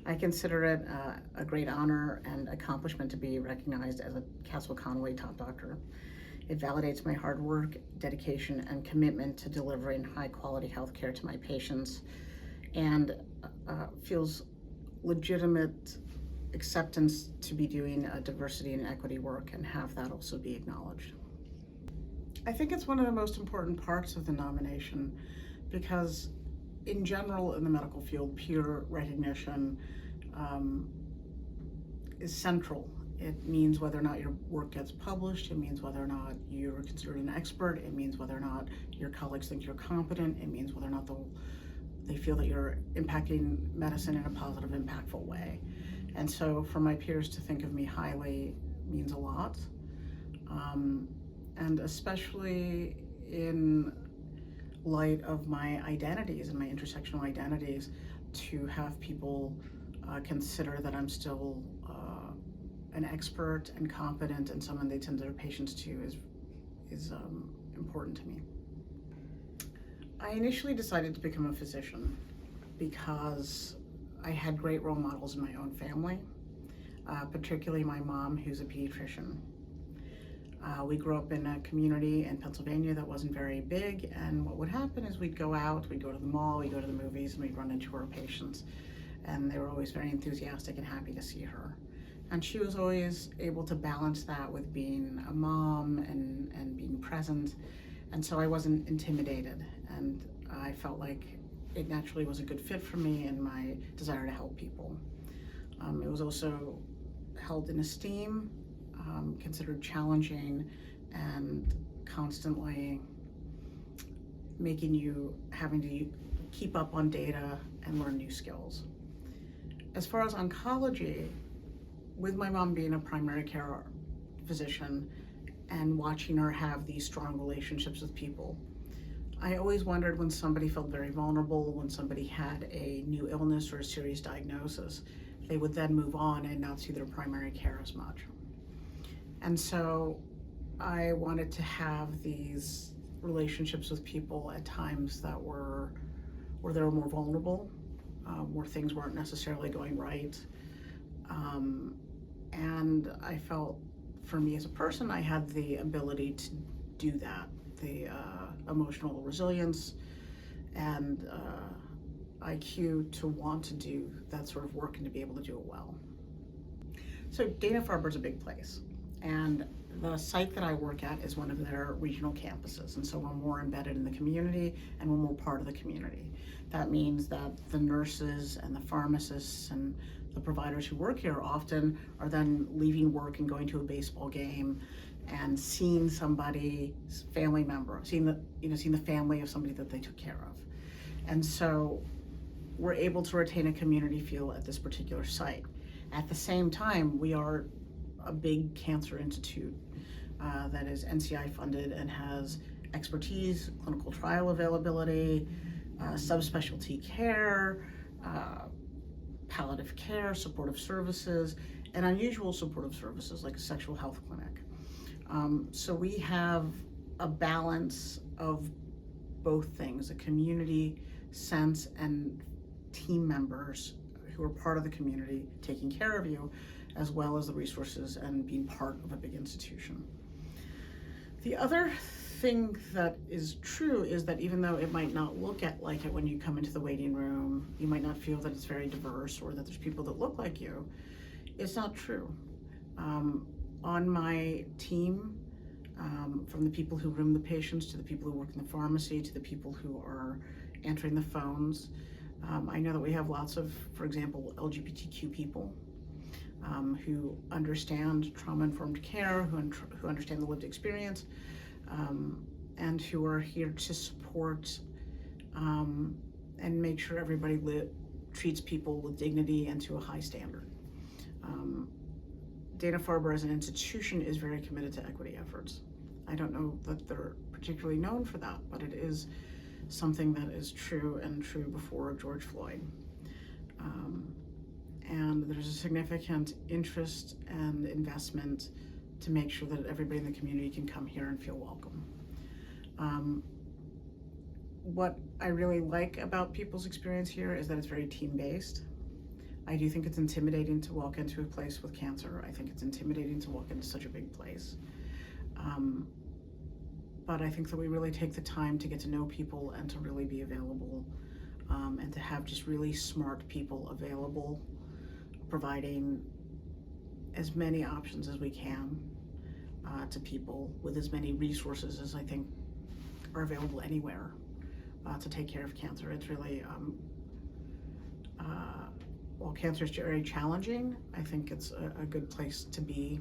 I consider it a great honor and accomplishment to be recognized as a Castle Connolly Top Doctor. It validates my hard work, dedication, and commitment to delivering high-quality healthcare to my patients, and feels legitimate acceptance to be doing diversity and equity work and have that also be acknowledged. I think it's one of the most important parts of the nomination because in general in the medical field, peer recognition is central. It means whether or not your work gets published, it means whether or not you're considered an expert, it means whether or not your colleagues think you're competent, it means whether or not they feel that you're impacting medicine in a positive, impactful way. And so for my peers to think of me highly means a lot. And especially in light of my identities and my intersectional identities, to have people consider that I'm still an expert and competent and someone they tend their patients to is important to me. I initially decided to become a physician because I had great role models in my own family, particularly my mom, who's a pediatrician. We grew up in a community in Pennsylvania that wasn't very big, and what would happen is we'd go out, we'd go to the mall, we'd go to the movies, and we'd run into our patients, and they were always very enthusiastic and happy to see her. And she was always able to balance that with being a mom and being present, and so I wasn't intimidated, and I felt like it naturally was a good fit for me and my desire to help people. It was also held in esteem, considered challenging, and constantly making you having to keep up on data and learn new skills. As far as oncology, with my mom being a primary care physician and watching her have these strong relationships with people, I always wondered when somebody felt very vulnerable, when somebody had a new illness or a serious diagnosis, they would then move on and not see their primary care as much. And so I wanted to have these relationships with people at times that were where they were more vulnerable, where things weren't necessarily going right. And I felt for me as a person, I had the ability to do that, the emotional resilience and IQ to want to do that sort of work and to be able to do it well. So Dana-Farber is a big place, and the site that I work at is one of their regional campuses, and so we're more embedded in the community and we're more part of the community. That means that the nurses and the pharmacists and the providers who work here often are then leaving work and going to a baseball game and seeing somebody's family member, seeing the family of somebody that they took care of. And so we're able to retain a community feel at this particular site. At the same time, we are a big cancer institute that is NCI funded and has expertise, clinical trial availability, subspecialty care, palliative care, supportive services, and unusual supportive services like a sexual health clinic. So we have a balance of both things, a community sense and team members who are part of the community taking care of you, as well as the resources and being part of a big institution. The other thing that is true is that even though it might not look like it when you come into the waiting room, you might not feel that it's very diverse or that there's people that look like you, it's not true. On my team, from the people who room the patients to the people who work in the pharmacy to the people who are answering the phones, I know that we have lots of, for example, LGBTQ people who understand trauma-informed care, who understand the lived experience, and who are here to support and make sure everybody treats people with dignity and to a high standard. Dana-Farber as an institution is very committed to equity efforts. I don't know that they're particularly known for that, but it is something that is true and true before George Floyd. And there's a significant interest and investment to make sure that everybody in the community can come here and feel welcome. What I really like about people's experience here is that it's very team-based. I do think it's intimidating to walk into a place with cancer. I think it's intimidating to walk into such a big place. But I think that we really take the time to get to know people and to really be available, and to have just really smart people available, providing as many options as we can to people with as many resources as I think are available anywhere to take care of cancer. It's really, while cancer is very challenging, I think it's a good place to be.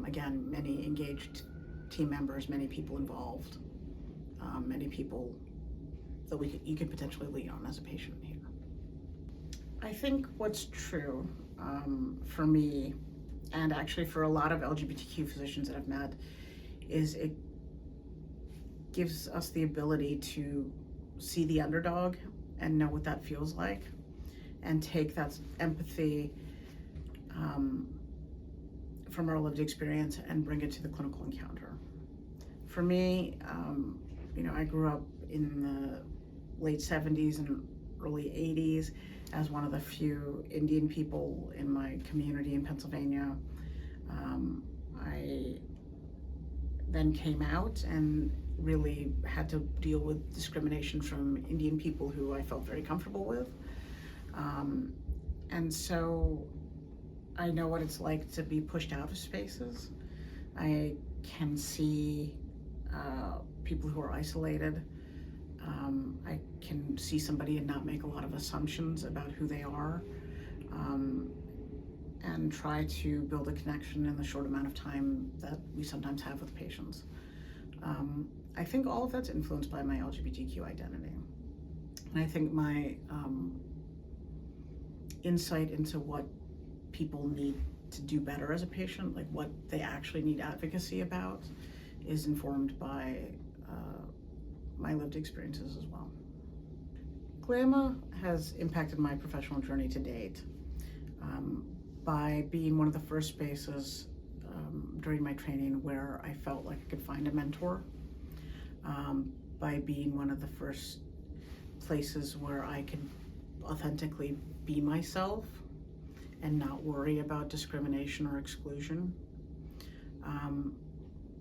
Again, many engaged team members, many people involved, many people that you could potentially lean on as a patient here. I think what's true for me, and actually for a lot of LGBTQ physicians that I've met, is it gives us the ability to see the underdog and know what that feels like, and take that empathy from our lived experience and bring it to the clinical encounter. For me, I grew up in the late 70s and early 80s as one of the few Indian people in my community in Pennsylvania. I then came out and really had to deal with discrimination from Indian people who I felt very comfortable with. And so I know what it's like to be pushed out of spaces. I can see people who are isolated. I can see somebody and not make a lot of assumptions about who they are, and try to build a connection in the short amount of time that we sometimes have with patients. I think all of that's influenced by my LGBTQ identity. And I think my insight into what people need to do better as a patient, like what they actually need advocacy about, is informed by my lived experiences as well. GLMA has impacted my professional journey to date by being one of the first spaces during my training where I felt like I could find a mentor, by being one of the first places where I could authentically be myself and not worry about discrimination or exclusion.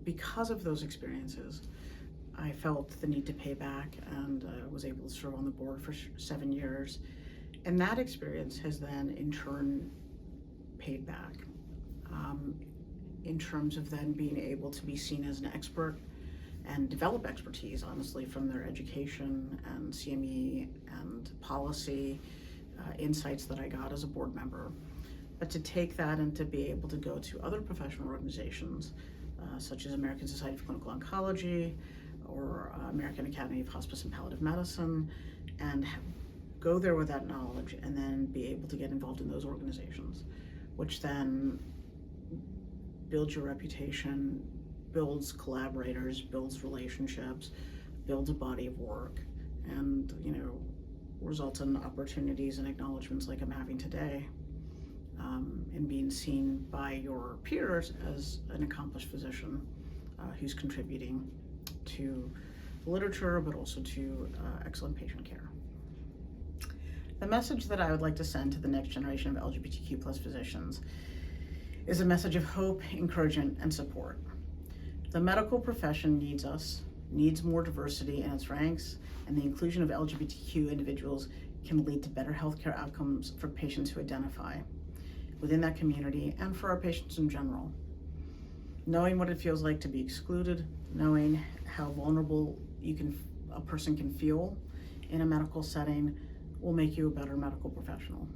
Because of those experiences, I felt the need to pay back, and was able to serve on the board for 7 years. And that experience has then in turn paid back, in terms of then being able to be seen as an expert and develop expertise, honestly, from their education and CME and policy insights that I got as a board member. But to take that and to be able to go to other professional organizations, such as American Society of Clinical Oncology or American Academy of Hospice and Palliative Medicine, and go there with that knowledge and then be able to get involved in those organizations, which then builds your reputation, builds collaborators, builds relationships, builds a body of work, and results in opportunities and acknowledgments like I'm having today, and being seen by your peers as an accomplished physician who's contributing to the literature, but also to excellent patient care. The message that I would like to send to the next generation of LGBTQ plus physicians is a message of hope, encouragement, and support. The medical profession needs us, needs more diversity in its ranks, and the inclusion of LGBTQ individuals can lead to better healthcare outcomes for patients who identify within that community and for our patients in general. Knowing what it feels like to be excluded, knowing how vulnerable a person can feel in a medical setting, will make you a better medical professional.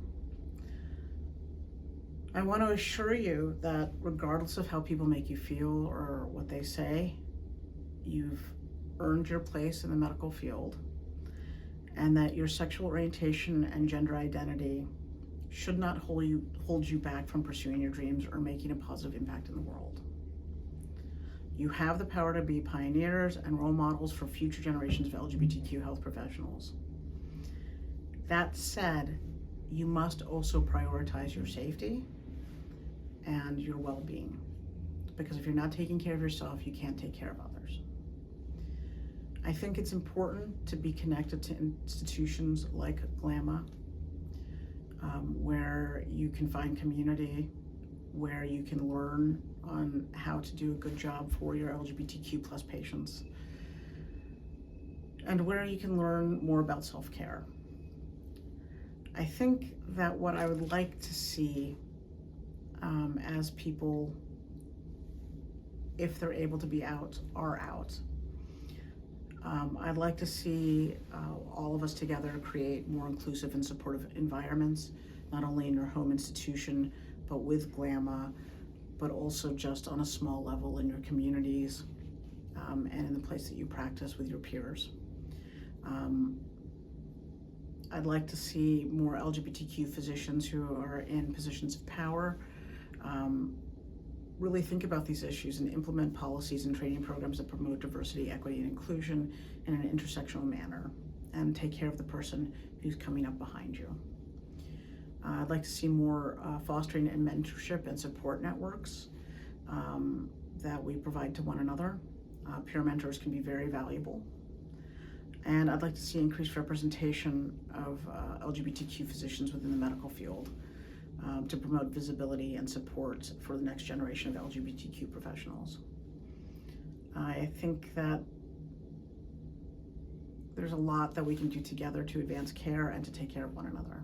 I want to assure you that regardless of how people make you feel or what they say, you've earned your place in the medical field, and that your sexual orientation and gender identity should not hold you back from pursuing your dreams or making a positive impact in the world. You have the power to be pioneers and role models for future generations of LGBTQ health professionals. That said, you must also prioritize your safety and your well-being, because if you're not taking care of yourself, you can't take care of others. I think it's important to be connected to institutions like GLMA, where you can find community, where you can learn on how to do a good job for your LGBTQ plus patients, and where you can learn more about self-care. I think that what I would like to see as people, if they're able to be out, are out. I'd like to see all of us together create more inclusive and supportive environments, not only in your home institution, but with GLMA, but also just on a small level in your communities and in the place that you practice with your peers. I'd like to see more LGBTQ physicians who are in positions of power really think about these issues and implement policies and training programs that promote diversity, equity, and inclusion in an intersectional manner, and take care of the person who's coming up behind you. I'd like to see more fostering and mentorship and support networks that we provide to one another. Peer mentors can be very valuable. And I'd like to see increased representation of LGBTQ physicians within the medical field to promote visibility and support for the next generation of LGBTQ professionals. I think that there's a lot that we can do together to advance care and to take care of one another.